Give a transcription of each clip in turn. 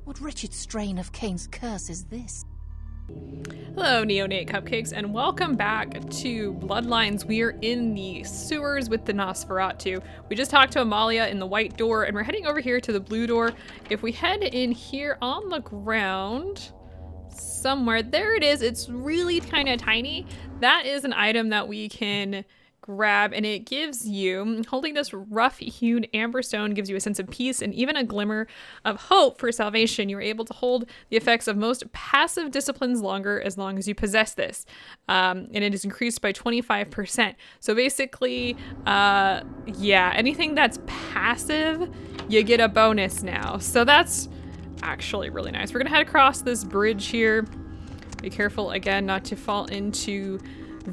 What wretched strain of Cain's curse is this? Hello, Neonate Cupcakes, and welcome back to Bloodlines. We are in the sewers with the Nosferatu. We just talked to Amalia in the white door, and we're heading over here to the blue door. If we head in here on the ground, somewhere, there it is. It's really kind of tiny. That is an item that we can grab, and it gives you, holding this rough-hewn amber stone gives you a sense of peace and even a glimmer of hope for salvation. You're able to hold the effects of most passive disciplines longer as long as you possess this. And it is increased by 25%. So basically, yeah, anything that's passive, you get a bonus now. So that's actually really nice. We're gonna head across this bridge here. Be careful, again, not to fall into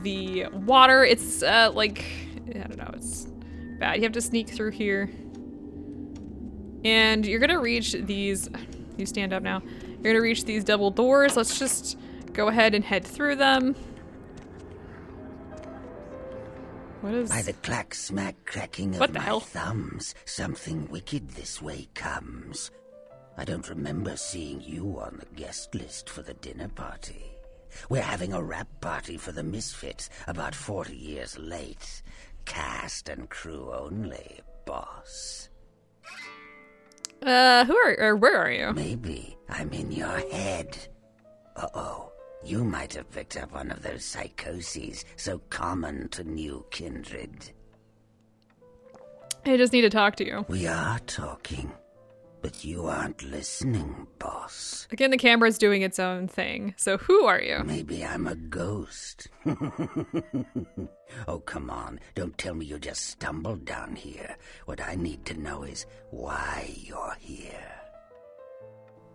the water. It's like, I don't know, it's bad. You have to sneak through here. And you're gonna reach these, you stand up now. You're gonna reach these double doors. Let's just go ahead and head through them. What is... By the clack-smack cracking of my thumbs, something wicked this way comes. I don't remember seeing you on the guest list for the dinner party. We're having a rap party for the Misfits, about 40 years late. Cast and crew only, boss. Where are you? Maybe I'm in your head. Uh-oh, you might have picked up one of those psychoses so common to new Kindred. I just need to talk to you. We are talking. But you aren't listening, boss. Again, the camera's doing its own thing. So who are you? Maybe I'm a ghost. Oh, come on. Don't tell me you just stumbled down here. What I need to know is why you're here.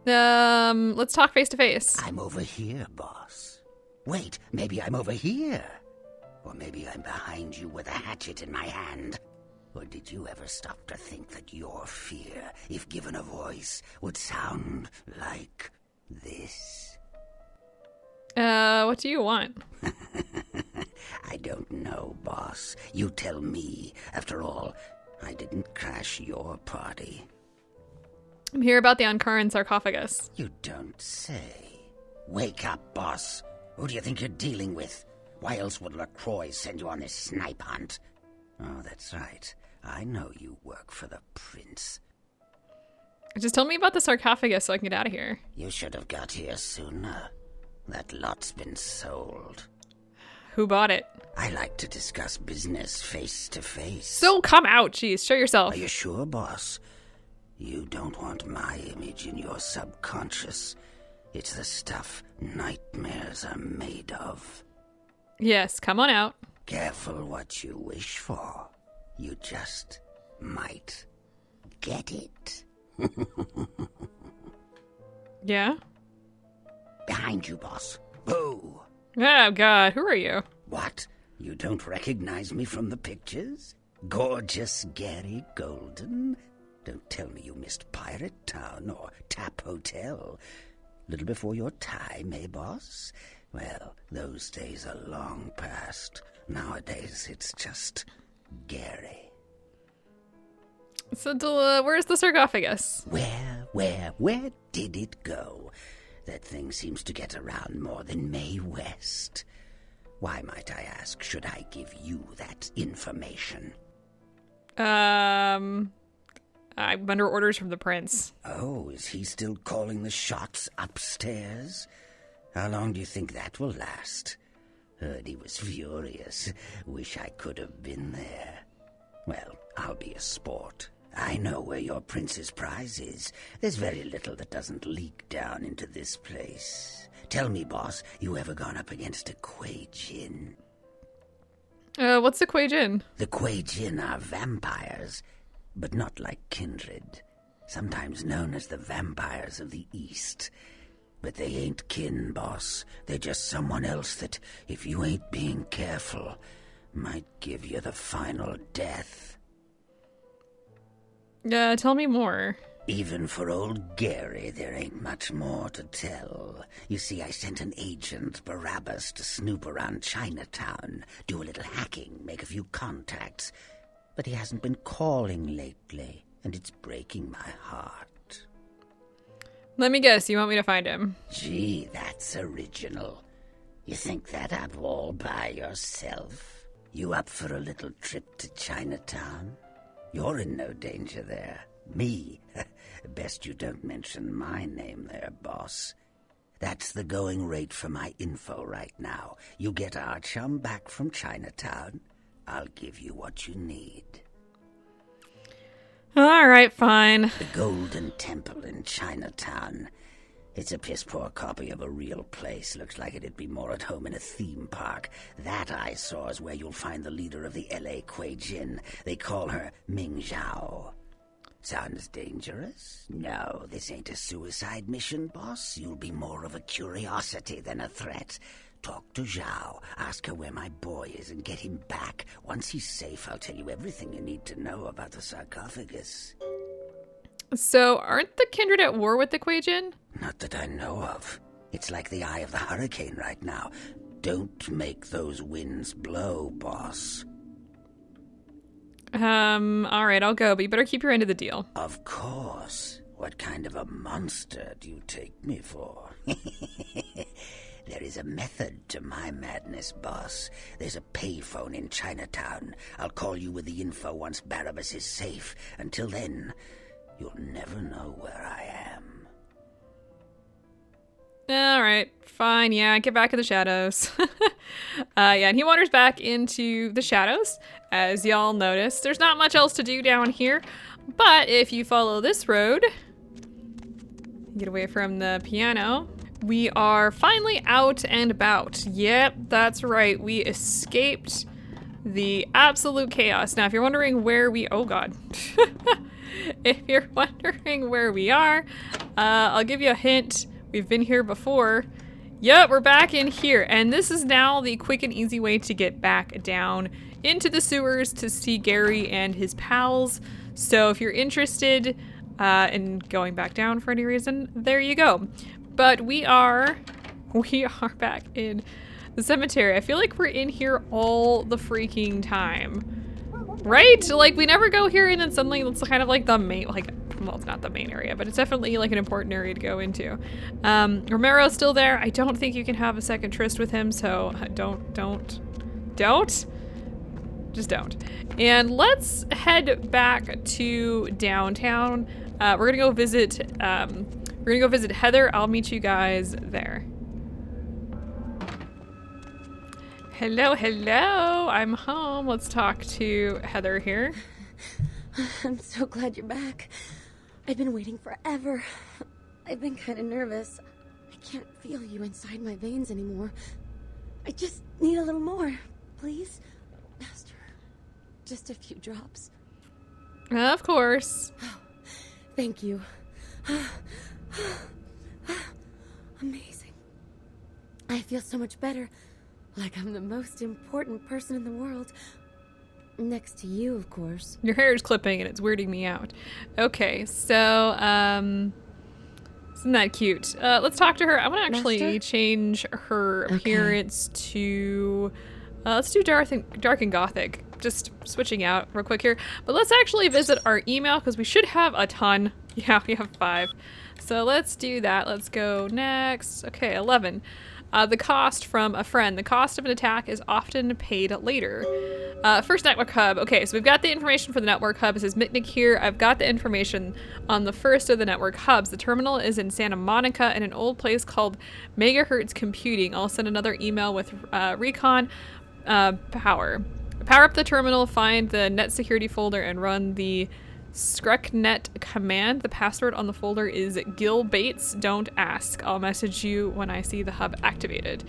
Let's talk face to face. I'm over here, boss. Wait, maybe I'm over here. Or maybe I'm behind you with a hatchet in my hand. Or did you ever stop to think that your fear, if given a voice, would sound like this? What do you want? I don't know, boss. You tell me. After all, I didn't crash your party. I'm here about the Ankaran sarcophagus. You don't say. Wake up, boss. Who do you think you're dealing with? Why else would LaCroix send you on this snipe hunt? Oh, that's right. I know you work for the prince. Just tell me about the sarcophagus so I can get out of here. You should have got here sooner. That lot's been sold. Who bought it? I like to discuss business face to face. So come out, jeez. Show yourself. Are you sure, boss? You don't want my image in your subconscious. It's the stuff nightmares are made of. Yes, come on out. Careful what you wish for. You just might get it. Yeah? Behind you, boss. Boo! Oh, God. Who are you? What? You don't recognize me from the pictures? Gorgeous Gary Golden? Don't tell me you missed Pirate Town or Tap Hotel. Little before your time, eh, boss? Well, those days are long past. Nowadays, it's just Gary. So, where's the sarcophagus? Where did it go? That thing seems to get around more than Mae West. Why, might I ask, should I give you that information? I'm under orders from the prince. Oh, is he still calling the shots upstairs? How long do you think that will last? Heard he was furious. Wish I could have been there. Well, I'll be a sport. I know where your prince's prize is. There's very little that doesn't leak down into this place. Tell me, boss, you ever gone up against a Kuei Jin? What's the Kuei Jin? The Kuei Jin are vampires, but not like Kindred. Sometimes known as the vampires of the East. But they ain't kin, boss. They're just someone else that, if you ain't being careful, might give you the final death. Tell me more. Even for old Gary, there ain't much more to tell. You see, I sent an agent, Barabbas, to snoop around Chinatown, do a little hacking, make a few contacts. But he hasn't been calling lately, and it's breaking my heart. Let me guess, you want me to find him? Gee, that's original. You think that up all by yourself? You up for a little trip to Chinatown? You're in no danger there. Me? Best you don't mention my name there, boss. That's the going rate for my info right now. You get our chum back from Chinatown, I'll give you what you need. All right, fine. The Golden Temple in Chinatown. It's a piss-poor copy of a real place. Looks like it'd be more at home in a theme park. That I saw is where you'll find the leader of the L.A. Kuei Jin. They call her Ming Zhao. Sounds dangerous? No, this ain't a suicide mission, boss. You'll be more of a curiosity than a threat. Talk to Zhao, ask her where my boy is, and get him back. Once he's safe, I'll tell you everything you need to know about the sarcophagus. So, aren't the Kindred at war with the Kuei Jin? Not that I know of. It's like the eye of the hurricane right now. Don't make those winds blow, boss. Alright, I'll go, but you better keep your end of the deal. Of course. What kind of a monster do you take me for? There is a method to my madness, boss. There's a payphone in Chinatown. I'll call you with the info once Barabbas is safe. Until then, you'll never know where I am. Alright, fine, yeah, get back in the shadows. Yeah, and he wanders back into the shadows. As y'all notice, there's not much else to do down here, but if you follow this road, get away from the piano, we are finally out and about. Yep, that's right, we escaped the absolute chaos. Now, if you're wondering where we, oh god. If you're wondering where we are, I'll give you a hint. We've been here before. Yep, we're back in here, and this is now the quick and easy way to get back down into the sewers to see Gary and his pals. So if you're interested in going back down for any reason, there you go. But we are back in the cemetery. I feel like we're in here all the freaking time. Right? Like, we never go here and then suddenly it's kind of like the main, like, well, it's not the main area, but it's definitely like an important area to go into. Romero's still there. I don't think you can have a second tryst with him, so just don't. And let's head back to downtown. We're gonna go visit Heather. I'll meet you guys there. Hello, hello. I'm home. Let's talk to Heather here. I'm so glad you're back. I've been waiting forever. I've been kind of nervous. I can't feel you inside my veins anymore. I just need a little more, please. Master, just a few drops. Of course. Oh, thank you. Amazing. I feel so much better. Like I'm the most important person in the world. Next to you, of course. Your hair is clipping and it's weirding me out. Okay, so, isn't that cute? Let's talk to her. I want to actually change her appearance to, let's do dark and gothic. Just switching out real quick here. But let's actually visit our email because we should have a ton. Yeah, we have 5. So let's do that. Let's go next. Okay, 11. The cost from a friend. The cost of an attack is often paid later. First network hub. Okay, so we've got the information for the network hub. It says Mitnick here. I've got the information on the first of the network hubs. The terminal is in Santa Monica in an old place called Megahertz Computing. I'll send another email with recon power. Power up the terminal, find the net security folder, and run the ScrecNet command. The password on the folder is Gil Bates. Don't ask. I'll message you when I see the hub activated.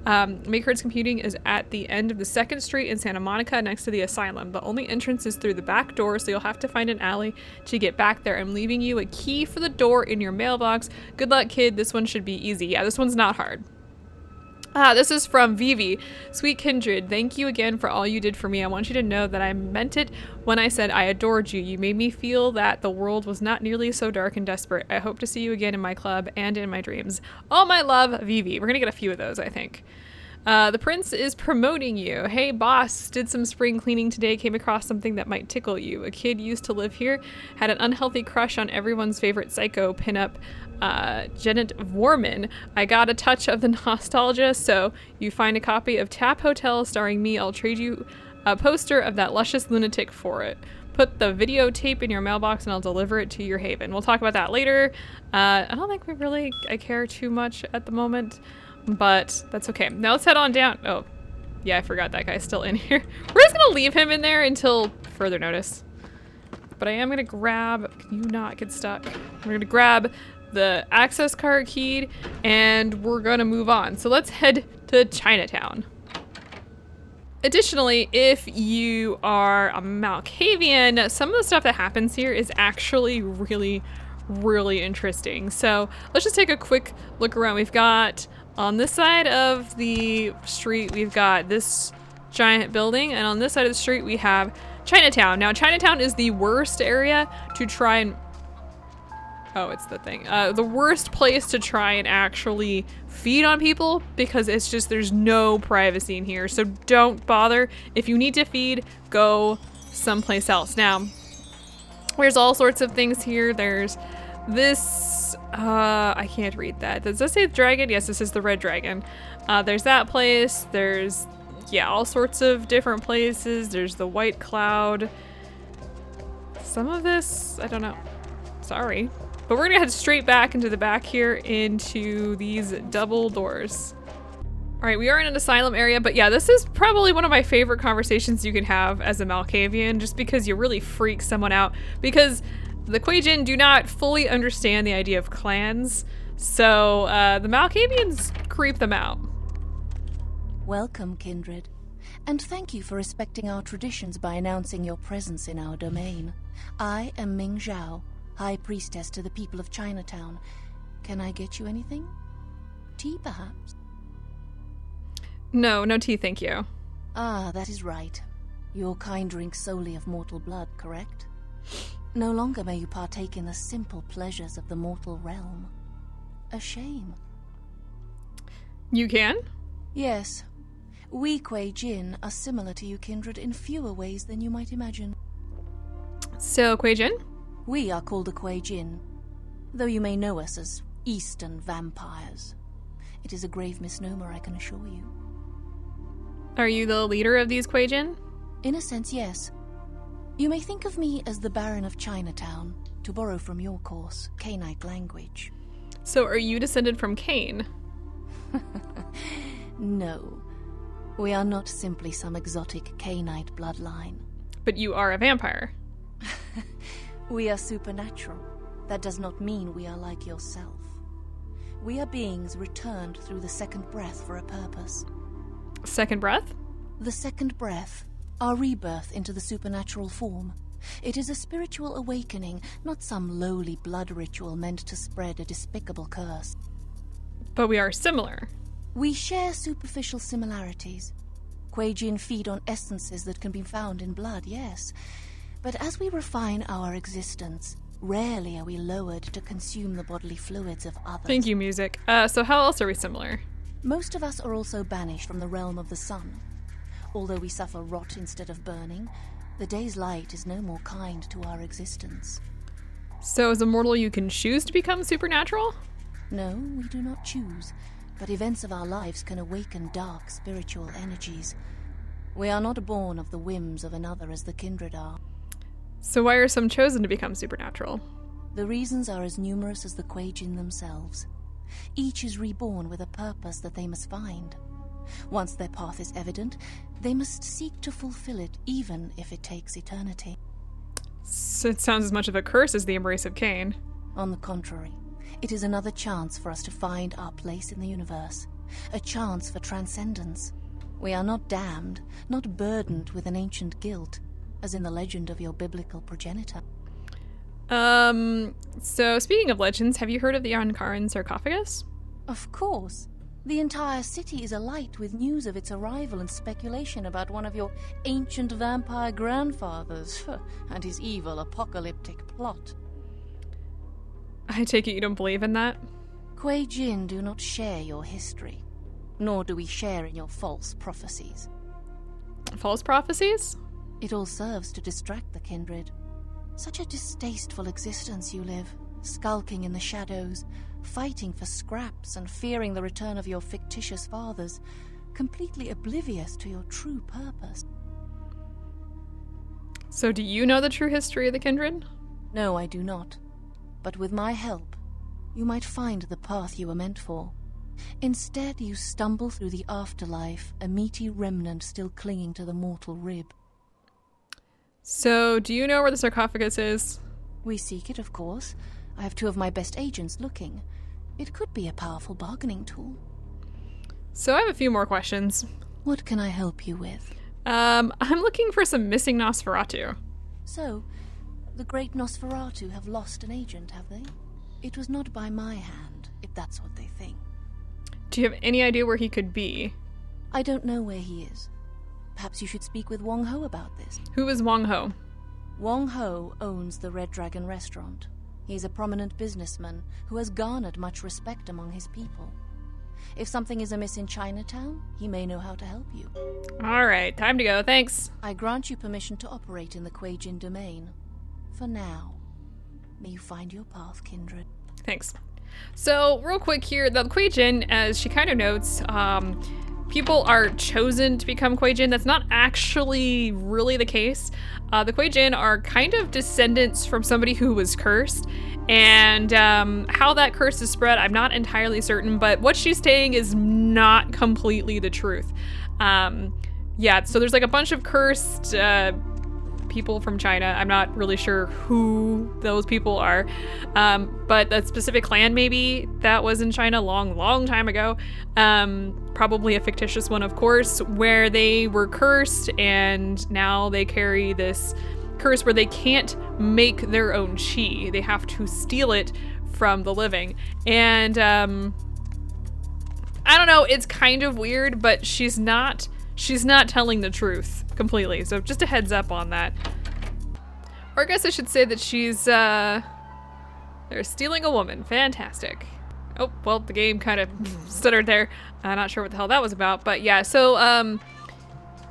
Megahertz Computing is at the end of the 2nd Street in Santa Monica next to the asylum. The only entrance is through the back door, so you'll have to find an alley to get back there. I'm leaving you a key for the door in your mailbox. Good luck, kid. This one should be easy. Yeah, this one's not hard. This is from Vivi. Sweet Kindred, thank you again for all you did for me. I want you to know that I meant it when I said I adored you. You made me feel that the world was not nearly so dark and desperate. I hope to see you again in my club and in my dreams. All my love, Vivi. We're gonna get a few of those, I think. The prince is promoting you. Hey boss, did some spring cleaning today, came across something that might tickle you. A kid used to live here, had an unhealthy crush on everyone's favorite psycho pinup, Janet Vorman. I got a touch of the nostalgia, so you find a copy of Tap Hotel starring me. I'll trade you a poster of that luscious lunatic for it. Put the videotape in your mailbox and I'll deliver it to your haven. We'll talk about that later. I don't think I care too much at the moment, but that's okay. Now let's head on down. Oh, yeah, I forgot that guy's still in here. We're just gonna leave him in there until further notice. But I am gonna grab, can you not get stuck? We're gonna grab the access card key and we're gonna move on. So let's head to Chinatown. Additionally, if you are a Malkavian, some of the stuff that happens here is actually really, really interesting. So let's just take a quick look around. We've got on this side of the street, we've got this giant building, and on this side of the street, we have Chinatown. Now, Chinatown is the worst area to try and oh, it's the thing. The worst place to try and actually feed on people because it's just, there's no privacy in here. So don't bother. If you need to feed, go someplace else. Now, there's all sorts of things here. There's this, I can't read that. Does this say dragon? Yes, this is the red dragon. There's that place. There's, yeah, all sorts of different places. There's the white cloud. Some of this, I don't know. Sorry. But we're gonna head straight back into the back here into these double doors. All right, we are in an asylum area, but yeah, this is probably one of my favorite conversations you can have as a Malkavian, just because you really freak someone out, because the Kuei-jin do not fully understand the idea of clans, so the Malkavians creep them out. Welcome, Kindred. And thank you for respecting our traditions by announcing your presence in our domain. I am Ming Zhao, High Priestess to the people of Chinatown. Can I get you anything? Tea, perhaps? No tea, thank you. Ah, that is right. Your kind drinks solely of mortal blood, correct? No longer may you partake in the simple pleasures of the mortal realm. A shame. You can? Yes. We Kuei-jin are similar to you, Kindred, in fewer ways than you might imagine. So, Kuei-jin? We are called the Kuei-jin, though you may know us as Eastern vampires. It is a grave misnomer, I can assure you. Are you the leader of these Kuei-jin? In a sense, yes. You may think of me as the Baron of Chinatown, to borrow from your course, Cainite language. So are you descended from Cain? No. We are not simply some exotic Cainite bloodline. But you are a vampire. We are supernatural. That does not mean we are like yourself. We are beings returned through the second breath for a purpose. Second breath? The second breath, our rebirth into the supernatural form. It is a spiritual awakening, not some lowly blood ritual meant to spread a despicable curse. But we are similar. We share superficial similarities. Kuei-jin feed on essences that can be found in blood, yes. But as we refine our existence, rarely are we lowered to consume the bodily fluids of others. Thank you, music. So how else are we similar? Most of us are also banished from the realm of the sun. Although we suffer rot instead of burning, the day's light is no more kind to our existence. So as a mortal you can choose to become supernatural? No, we do not choose, but events of our lives can awaken dark spiritual energies. We are not born of the whims of another as the Kindred are. So why are some chosen to become supernatural? The reasons are as numerous as the Kuei-jin themselves. Each is reborn with a purpose that they must find. Once their path is evident, they must seek to fulfill it, even if it takes eternity. So it sounds as much of a curse as the embrace of Cain. On the contrary, it is another chance for us to find our place in the universe. A chance for transcendence. We are not damned, not burdened with an ancient guilt, as in the legend of your biblical progenitor. So speaking of legends, have you heard of the Ankaran sarcophagus? Of course. The entire city is alight with news of its arrival and speculation about one of your ancient vampire grandfathers and his evil apocalyptic plot. I take it you don't believe in that? Kuei-jin do not share your history. nor do we share in your false prophecies. False prophecies? It all serves to distract the Kindred. Such a distasteful existence you live, skulking in the shadows, fighting for scraps and fearing the return of your fictitious fathers, completely oblivious to your true purpose. So do you know the true history of the Kindred? No, I do not. But with my help, you might find the path you were meant for. Instead, you stumble through the afterlife, a meaty remnant still clinging to the mortal rib. So, do you know where the sarcophagus is? We seek it, of course. I have 2 of my best agents looking. It could be a powerful bargaining tool. So I have a few more questions. What can I help you with? I'm looking for some missing Nosferatu. So, the great Nosferatu have lost an agent, have they? It was not by my hand, if that's what they think. Do you have any idea where he could be? I don't know where he is. Perhaps you should speak with Wong Ho about this. Who is Wong Ho? Wong Ho owns the Red Dragon restaurant. He's a prominent businessman who has garnered much respect among his people. If something is amiss in Chinatown, he may know how to help you. All right, time to go. Thanks. I grant you permission to operate in the Kuei Jin domain. For now. May you find your path, Kindred. Thanks. So, real quick here, the Kuei Jin, as she kind of notes, people are chosen to become Kuei Jin. That's not actually really the case. The Kuei Jin are kind of descendants from somebody who was cursed. And how that curse is spread, I'm not entirely certain, but what she's saying is not completely the truth. Yeah, so there's like a bunch of cursed people from China. I'm not really sure who those people are, but a specific clan maybe that was in China long time ago. Probably a fictitious one, of course, where they were cursed and now they carry this curse where they can't make their own chi. They have to steal it from the living. And I don't know, it's kind of weird, but she's not telling the truth completely. So just a heads up on that. Or I guess I should say that she's they're stealing a woman. Fantastic. Oh, well, the game kind of stuttered there. I'm not sure what the hell that was about, but yeah, so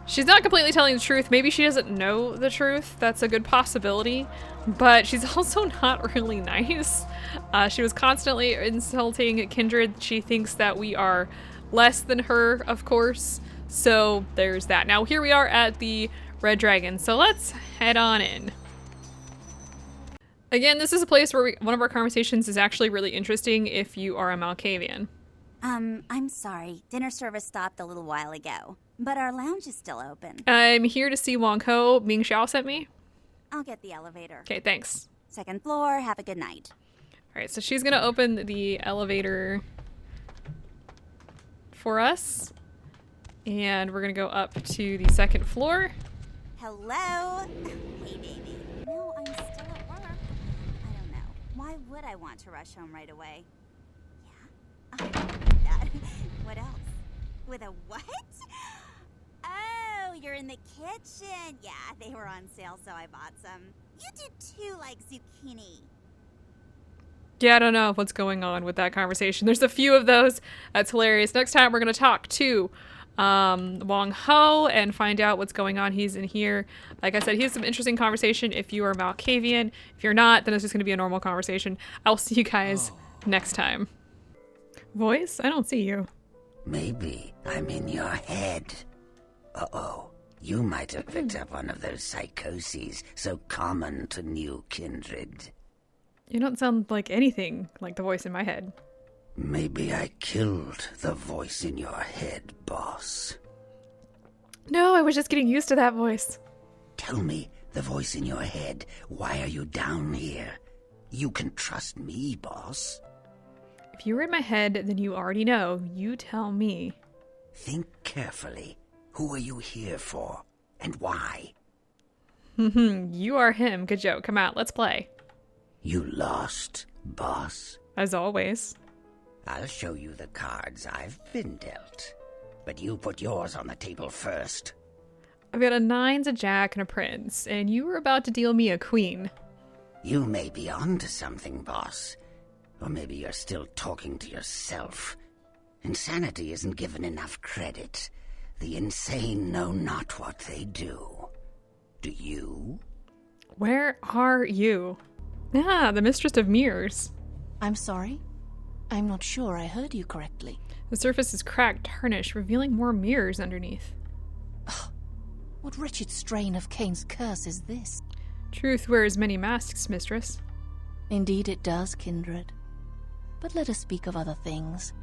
she's not completely telling the truth. Maybe she doesn't know the truth. That's a good possibility. But she's also not really nice. She was constantly insulting Kindred. She thinks that we are less than her, of course. So there's that. Now here we are at the Red Dragon. So let's head on in. Again, this is a place where one of our conversations is actually really interesting if you are a Malkavian. I'm sorry. Dinner service stopped a little while ago, but our lounge is still open. I'm here to see Wong Ho. Ming Zhao sent me. I'll get the elevator. Okay, thanks. 2nd floor. Have a good night. All right, so she's gonna open the elevator for us, and we're gonna go up to the 2nd floor. Hello? Hey, baby. No, I'm still at work. I don't know. Why would I want to rush home right away? Yeah? That. What else? With a what? Oh, you're in the kitchen. Yeah, they were on sale, so I bought some. You do too, like zucchini. Yeah, I don't know what's going on with that conversation. There's a few of those. That's hilarious. Next time we're going to talk to Wong Ho and find out what's going on. He's in here. Like I said, he has some interesting conversation if you are Malkavian. If you're not, then it's just going to be a normal conversation. I'll see you guys next time. Voice? I don't see you. Maybe I'm in your head. Uh-oh. You might have picked up one of those psychoses so common to new Kindred. You don't sound like anything like the voice in my head. Maybe I killed the voice in your head, boss. No, I was just getting used to that voice. Tell me, the voice in your head, why are you down here? You can trust me, boss. If you were in my head, then you already know. You tell me. Think carefully. Who are you here for? And why? You are him. Good joke. Come out. Let's play. You lost, boss? As always. I'll show you the cards I've been dealt. But you put yours on the table first. I've got a 9, a jack, and a prince, and you were about to deal me a queen. You may be onto something, boss. Or maybe you're still talking to yourself. Insanity isn't given enough credit. The insane know not what they do. Do you? Where are you? Ah, the mistress of mirrors. I'm sorry? I'm not sure I heard you correctly. The surface is cracked, tarnished, revealing more mirrors underneath. What wretched strain of Cain's curse is this? Truth wears many masks, mistress. Indeed it does, Kindred. But let us speak of other things.